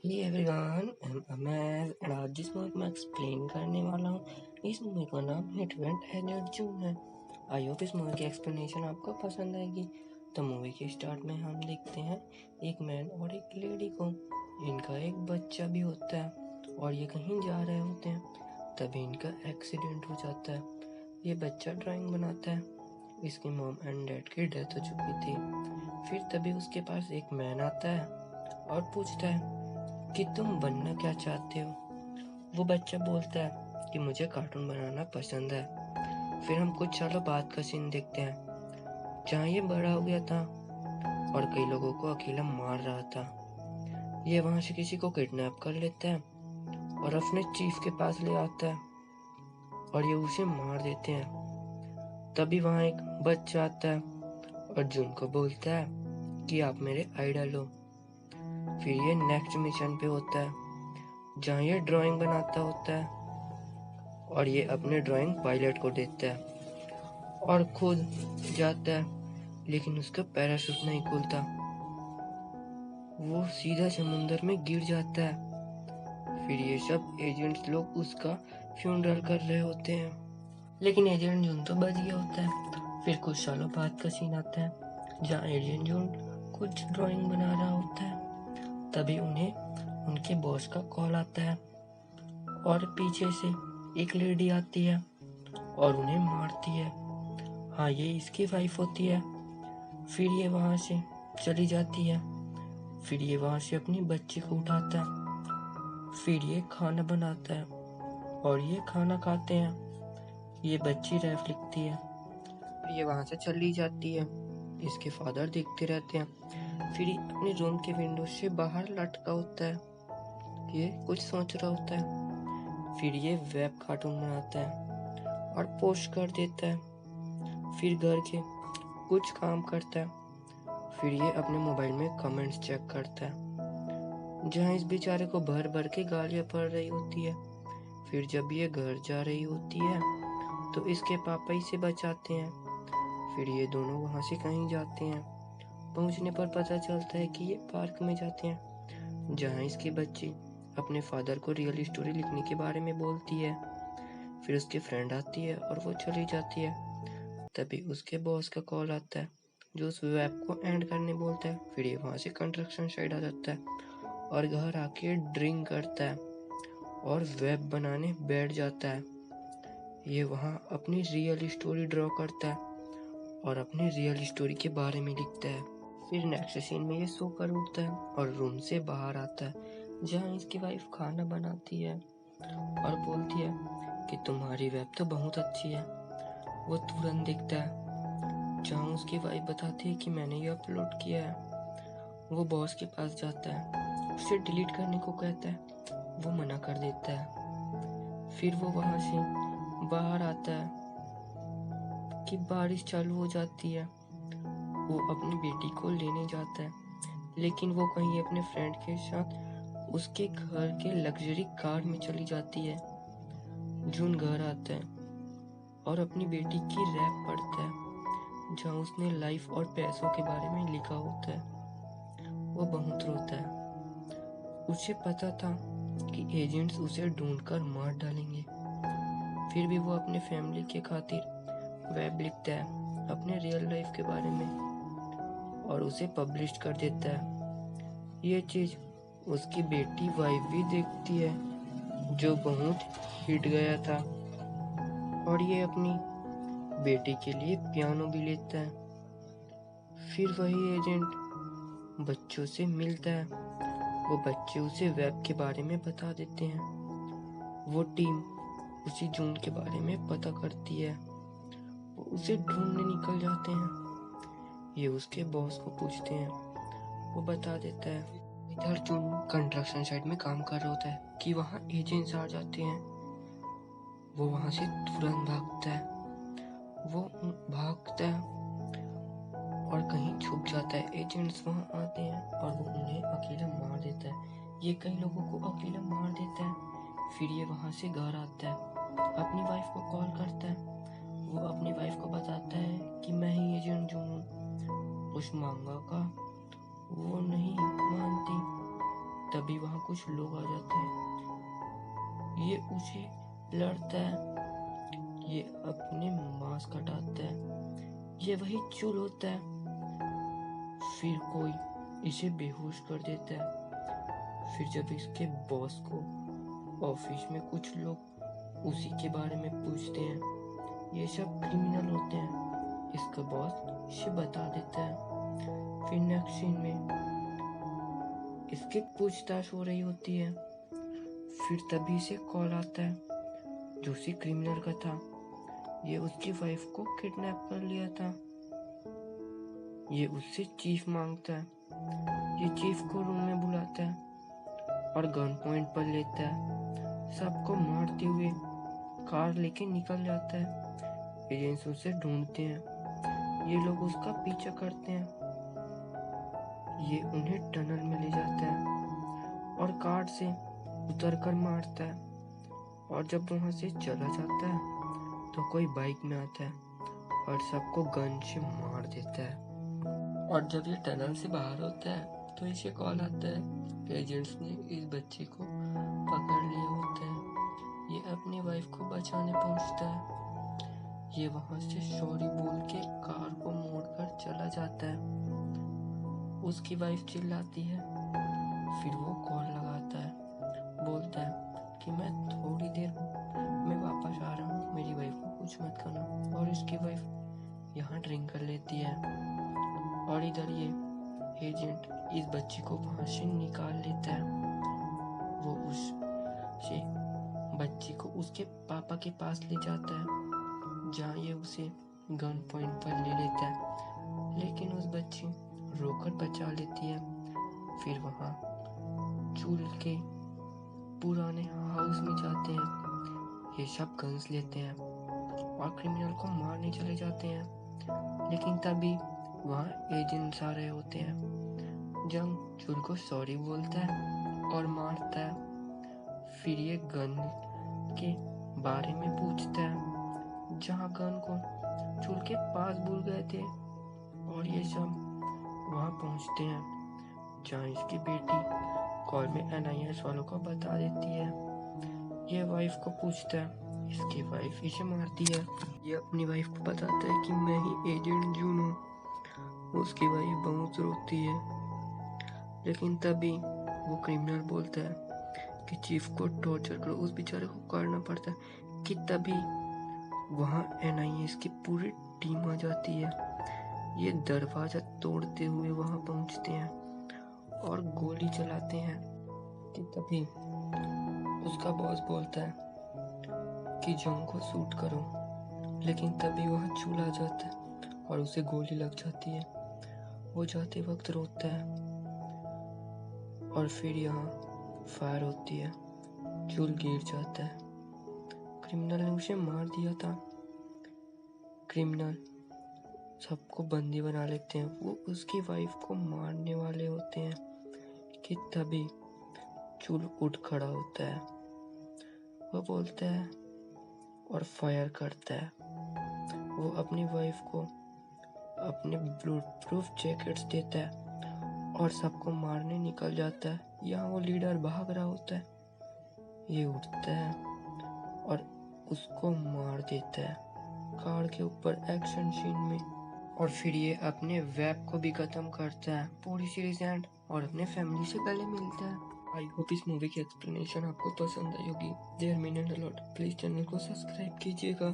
Hey everyone, I am अमेज and आज जिस मूवी मैं एक्सप्लेन करने वाला हूँ, इस मूवी का नाम हिट इवेंट एजेंट जून है। आई होप इस मूवी की एक्सप्लेनेशन आपको पसंद आएगी। तो मूवी के स्टार्ट में हम देखते हैं एक मैन और एक लेडी को। इनका एक बच्चा भी होता है और ये कहीं जा रहे होते हैं। तभी इनका एक्सीडेंट हो जाता है। ये बच्चा ड्राइंग बनाता है। इसकी मॉम एंड डैड की डेथ हो चुकी थी। फिर तभी उसके पास एक मैन आता है और पूछता है कि तुम बनना क्या चाहते हो। वो बच्चा बोलता है कि मुझे कार्टून बनाना पसंद है। फिर हम कुछ सालों बाद का सीन देखते हैं जहाँ ये बड़ा हो गया था और कई लोगों को अकेला मार रहा था। ये वहाँ से किसी को किडनैप कर लेता है और अपने चीफ के पास ले आता है और ये उसे मार देते हैं। तभी वहाँ एक बच्चा आता है और जून को बोलता है कि आप मेरे आइडल हो। फिर ये नेक्स्ट मिशन पे होता है जहाँ ये ड्राइंग बनाता होता है और ये अपने ड्राइंग पायलट को देता है और खुद जाता है, लेकिन उसका पैराशूट नहीं खुलता। वो सीधा समुंदर में गिर जाता है। फिर ये सब एजेंट्स लोग उसका फ्यूनरल कर रहे होते हैं, लेकिन एजेंट जून तो बच गया होता है। फिर कुछ सालों बाद का सीन आता है जहाँ एजेंट जून कुछ ड्राइंग बना रहा होता है। तभी उन्हें उनके बॉस का कॉल आता है और पीछे से एक लेडी आती है और उन्हें मारती है। हाँ, ये इसकी वाइफ होती है। फिर ये वहाँ से चली जाती है। फिर ये वहाँ से अपनी बच्ची को उठाता है। फिर ये खाना बनाता है और ये खाना खाते हैं। ये बच्ची रैप लिखती है। फिर ये वहाँ से चली जाती है। इसके फादर देखते रहते हैं। फिर ये अपने रूम के विंडो से बाहर लटका होता है। ये कुछ सोच रहा होता है। फिर ये वेब कार्टून बनाता है और पोस्ट कर देता है। फिर घर के कुछ काम करता है। फिर ये अपने मोबाइल में कमेंट्स चेक करता है जहाँ इस बेचारे को भर भर के गालियाँ पड़ रही होती है। फिर जब ये घर जा रही होती है तो इसके पापा इसे बचाते हैं। फिर ये दोनों वहाँ से कहीं जाते हैं। पहुँचने पर पता चलता है कि ये पार्क में जाते हैं जहाँ इसकी बच्ची अपने फादर को रियल स्टोरी लिखने के बारे में बोलती है। फिर उसकी फ्रेंड आती है और वो चली जाती है। तभी उसके बॉस का कॉल आता है जो उस वेब को एंड करने बोलता है। फिर ये वहाँ से कंस्ट्रक्शन साइड आ जाता है और घर आके ड्रिंक करता है और वेब बनाने बैठ जाता है। ये वहाँ अपनी रियल स्टोरी ड्रॉ करता है और अपनी रियल स्टोरी के बारे में लिखता है। फिर नेक्स्ट सीन में ये सोकर उठता है और रूम से बाहर आता है जहाँ इसकी वाइफ खाना बनाती है और बोलती है कि तुम्हारी वेब तो बहुत अच्छी है। वो तुरंत देखता है जहाँ उसकी वाइफ बताती है कि मैंने ये अपलोड किया है। वो बॉस के पास जाता है, उसे डिलीट करने को कहता है। वो मना कर देता है। फिर वो वहाँ से बाहर आता है कि बारिश चालू हो जाती है। वो अपनी बेटी को लेने जाता है, लेकिन वो कहीं अपने फ्रेंड के साथ उसके घर के लग्जरी कार में चली जाती है। जून घर आता है और अपनी बेटी की रैप पढ़ता है जहाँ उसने लाइफ और पैसों के बारे में लिखा होता है। वो बहुत रोता है। उसे पता था कि एजेंट्स उसे ढूंढकर मार डालेंगे। फिर भी वो अपने फैमिली के खातिर वेब लिखता है अपने रियल लाइफ के बारे में और उसे पब्लिश कर देता है। ये चीज़ उसकी बेटी वाइफ भी देखती है जो बहुत हिट गया था और ये अपनी बेटी के लिए पियानो भी लेता है। फिर वही एजेंट बच्चों से मिलता है। वो बच्चे उसे वेब के बारे में बता देते हैं। वो टीम उसी जून के बारे में पता करती है। वो उसे ढूंढने निकल जाते हैं। ये उसके बॉस को पूछते हैं। वो बता देता है। इधर जून कंस्ट्रक्शन साइट में काम कर रहा होता है कि वहाँ एजेंट्स आ जाते हैं। वो वहाँ से तुरंत भागता है। वो भागता है और कहीं छुप जाता है। एजेंट्स वहाँ आते हैं और वो उन्हें अकेला मार देता है। ये कई लोगों को अकेला मार देता है। फिर ये वहाँ से घर आता है, अपनी वाइफ को कॉल करता है। वो अपनी वाइफ को बताता है कि मैं ही एजेंट जून हूँ। उस मांगा का वो नहीं मानती तभी वहाँ कुछ लोग आ जाते हैं। ये उसे लड़ता है, ये अपने मास्क हटाता है, ये वही चूल होता है। फिर कोई इसे बेहोश कर देता है। फिर जब इसके बॉस को ऑफिस में कुछ लोग उसी के बारे में पूछते हैं, ये सब क्रिमिनल होते हैं, इसका बॉस इसे बता देता है। फिर नेक्स्ट सीन में इसकी पूछताछ हो रही होती है। फिर तभी से कॉल आता है जो उसी क्रिमिनल का था। ये उसकी वाइफ को किडनैप कर लिया था। ये उससे चीफ मांगता है। ये चीफ को रूम में बुलाता है और गन पॉइंट पर लेता है। सबको मारते हुए कार लेके निकल जाता है। एजेंट्स उसे ढूंढते हैं। ये लोग उसका पीछा करते हैं। ये उन्हें टनल में ले जाता है और कार से उतरकर मारता है। और जब वहां से चला जाता है तो कोई बाइक में आता है और सबको गन से मार देता है। और जब ये टनल से बाहर होता है तो इसे कॉल आता है। एजेंट्स ने इस बच्चे को पकड़ लिया होता है। ये अपनी वाइफ को बचाने पहुंचता है। ये वहां से सॉरी बोल के कार को मोड़कर चला जाता है। उसकी वाइफ चिल्लाती है। फिर वो कॉल लगाता है, बोलता है कि मैं थोड़ी देर में वापस आ रहा हूँ, मेरी वाइफ को कुछ मत करना। और इसकी वाइफ यहाँ ड्रिंक कर लेती है। और इधर ये एजेंट इस बच्ची को वहां से निकाल लेता है। वो उस बच्ची को उसके पापा के पास ले जाता है, जहाँ ये उसे गन पॉइंट पर ले लेता है। लेकिन उस बच्ची रोकर बचा लेती है। फिर वहाँ चूल के पुराने हाउस में जाते हैं। ये सब गन्स लेते हैं और क्रिमिनल को मारने चले जाते हैं। लेकिन तभी वहाँ एजेंट्स आ रहे होते हैं। जंग चूल को सॉरी बोलता है और मारता है। फिर ये गन के बारे में पूछता है, जहाँ गन को चूल के पास भूल गए थे। और ये सब वहाँ पहुँचते हैं, जहाँ इसकी बेटी कॉल में NIS वालों को बता देती है। ये वाइफ को पूछता है, इसकी वाइफ इसे मारती है। ये अपनी वाइफ को बताता है कि मैं ही एजेंट जून हूँ। उसकी वाइफ बहुत रोती है। लेकिन तभी वो क्रिमिनल बोलता है कि चीफ को टॉर्चर करो, उस बेचारे को करना पड़ता है। कि तभी वहाँ NIS की पूरी टीम आ जाती है। ये दरवाजा तोड़ते हुए वहाँ पहुँचते हैं और गोली चलाते हैं। कि तभी उसका बॉस बोलता है कि जंग को शूट करो। लेकिन तभी वहाँ चूल आ जाता है और उसे गोली लग जाती है। वो जाते वक्त रोता है और फिर यहाँ फायर होती है। चूल गिर जाता है। क्रिमिनल ने उसे मार दिया था। क्रिमिनल सबको बंदी बना लेते हैं। वो उसकी वाइफ को मारने वाले होते हैं कि तभी चूल उठ खड़ा होता है। वो बोलता है और फायर करता है। वो अपनी वाइफ को अपने ब्लूट प्रूफ जैकेट्स देता है और सबको मारने निकल जाता है। यहाँ वो लीडर भाग रहा होता है। ये उठता है और उसको मार देता है कार के ऊपर एक्शन सीन में। और फिर ये अपने वेब को भी खत्म करता है। पूरी सीरीज एंड और अपने फैमिली से गले मिलता है। आई होप इस मूवी की एक्सप्लेनेशन आपको पसंद आई होगी। There mean and a lot. Please channel को सब्सक्राइब कीजिएगा।